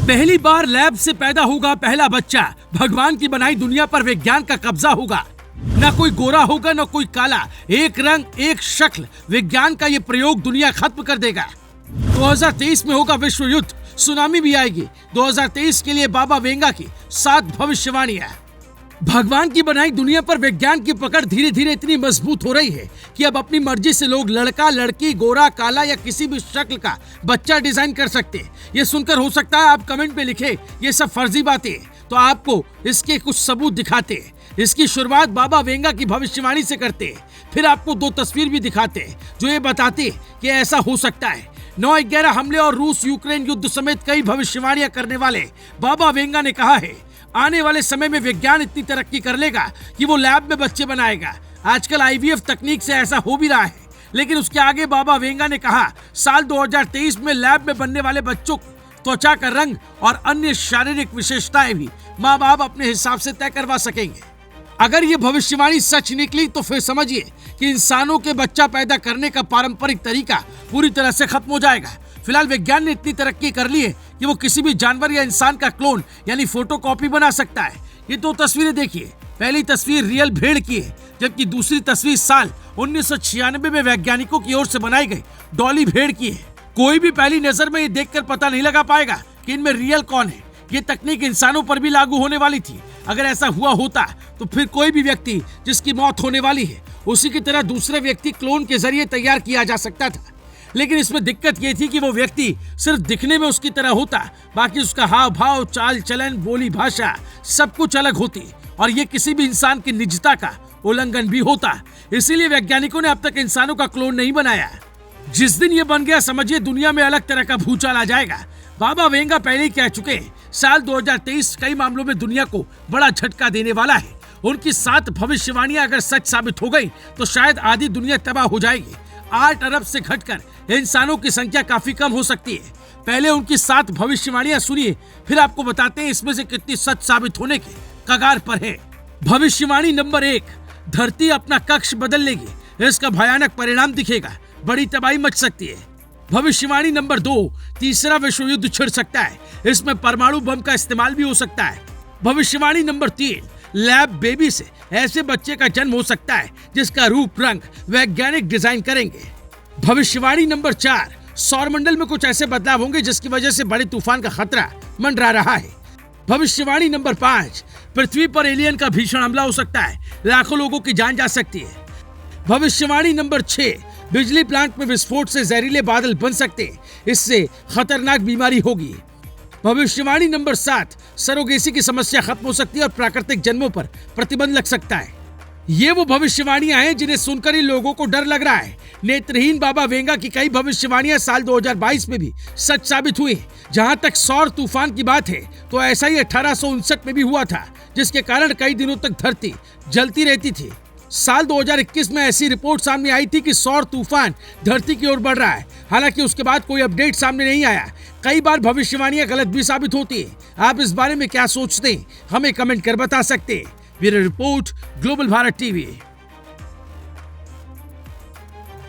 पहली बार लैब से पैदा होगा पहला बच्चा। भगवान की बनाई दुनिया पर विज्ञान का कब्जा होगा। न कोई गोरा होगा न कोई काला, एक रंग एक शक्ल। विज्ञान का ये प्रयोग दुनिया खत्म कर देगा। 2023 में होगा विश्व युद्ध, सुनामी भी आएगी। 2023 के लिए बाबा वेंगा की 7 भविष्यवाणियां। भगवान की बनाई दुनिया पर विज्ञान की पकड़ धीरे धीरे इतनी मजबूत हो रही है कि अब अपनी मर्जी से लोग लड़का, लड़की, गोरा, काला या किसी भी शक्ल का बच्चा डिजाइन कर सकते हैं। ये सुनकर हो सकता है आप कमेंट में लिखे ये सब फर्जी बातें, तो आपको इसके कुछ सबूत दिखाते हैं। इसकी शुरुआत बाबा वेंगा की भविष्यवाणी से करते हैं, फिर आपको 2 तस्वीर भी दिखाते हैं जो ये बताते हैं कि ऐसा हो सकता है। 9/11 हमले और रूस यूक्रेन युद्ध समेत कई भविष्यवाणियां करने वाले बाबा वेंगा ने कहा है, आने वाले समय में विज्ञान इतनी तरक्की कर लेगा कि वो लैब में बच्चे बनाएगा। आजकल IVF तकनीक से ऐसा हो भी रहा है, लेकिन उसके आगे बाबा वेंगा ने कहा साल 2023 में लैब में बनने वाले बच्चों त्वचा का रंग और अन्य शारीरिक विशेषताएं भी माँ बाप अपने हिसाब से तय करवा सकेंगे। अगर ये भविष्यवाणी सच निकली तो फिर समझिए कि इंसानों के बच्चा पैदा करने का पारंपरिक तरीका पूरी तरह से खत्म हो जाएगा। फिलहाल विज्ञान ने इतनी तरक्की कर ली है कि वो किसी भी जानवर या इंसान का क्लोन यानी फोटोकॉपी बना सकता है। ये 2 तस्वीरें देखिए। पहली तस्वीर रियल भेड़ की है, जबकि दूसरी तस्वीर साल 1996 में वैज्ञानिकों की ओर से बनाई गई डॉली भेड़ की है। कोई भी पहली नजर में ये देखकर पता नहीं लगा पाएगा कि इनमें रियल कौन है। ये तकनीक इंसानों पर भी लागू होने वाली थी। अगर ऐसा हुआ होता तो फिर कोई भी व्यक्ति जिसकी मौत होने वाली है उसी की तरह दूसरे व्यक्ति क्लोन के जरिए तैयार किया जा सकता था। लेकिन इसमें दिक्कत ये थी कि वो व्यक्ति सिर्फ दिखने में उसकी तरह होता, बाकी उसका हाव भाव, चाल चलन, बोली भाषा सब कुछ अलग होती और ये किसी भी इंसान की निजता का उल्लंघन भी होता। इसीलिए वैज्ञानिकों ने अब तक इंसानों का क्लोन नहीं बनाया। जिस दिन ये बन गया समझिए दुनिया में अलग तरह का भूचाल आ जाएगा। बाबा वेंगा पहले ही कह चुके हैं, साल 2023 कई मामलों में दुनिया को बड़ा झटका देने वाला है। उनकी 7 भविष्यवाणियां अगर सच साबित हो गई तो शायद आधी दुनिया तबाह हो जाएगी। 8 अरब से घटकर इंसानों की संख्या काफी कम हो सकती है। पहले उनकी 7 भविष्यवाणियां सुनिए, फिर आपको बताते हैं इसमें से कितनी सच साबित होने के कगार पर है। भविष्यवाणी नंबर 1, धरती अपना कक्ष बदल लेगी। इसका भयानक परिणाम दिखेगा, बड़ी तबाही मच सकती है। भविष्यवाणी नंबर 2, तीसरा विश्व युद्ध छिड़ सकता है। इसमें परमाणु बम का इस्तेमाल भी हो सकता है। भविष्यवाणी नंबर 3, लैब बेबी से ऐसे बच्चे का जन्म हो सकता है जिसका रूप रंग वैज्ञानिक डिजाइन करेंगे। भविष्यवाणी नंबर 4, सौरमंडल में कुछ ऐसे बदलाव होंगे जिसकी वजह से बड़े तूफान का खतरा मंडरा रहा है। भविष्यवाणी नंबर 5, पृथ्वी पर एलियन का भीषण हमला हो सकता है, लाखों लोगों की जान जा सकती है। भविष्यवाणी नंबर 6, बिजली प्लांट में विस्फोट से जहरीले बादल बन सकते हैं, इससे खतरनाक बीमारी होगी। भविष्यवाणी नंबर 7, सरोगेसी की समस्या खत्म हो सकती है और प्राकृतिक जन्मों पर प्रतिबंध लग सकता है। ये वो भविष्यवाणियां हैं जिन्हें सुनकर ही लोगों को डर लग रहा है। नेत्रहीन बाबा वेंगा की कई भविष्यवाणियां साल 2022 में भी सच साबित हुई। जहां तक सौर तूफान की बात है तो ऐसा ही 1859 में भी हुआ था, जिसके कारण कई दिनों तक धरती जलती रहती थी। साल 2021 में ऐसी रिपोर्ट सामने आई थी कि सौर तूफान धरती की ओर बढ़ रहा है। हालांकि उसके बाद कोई अपडेट सामने नहीं आया। कई बार भविष्यवाणियां गलत भी साबित होती है। आप इस बारे में क्या सोचते हैं, हमें कमेंट कर बता सकते हैं। Bureau report, global Bharat TV.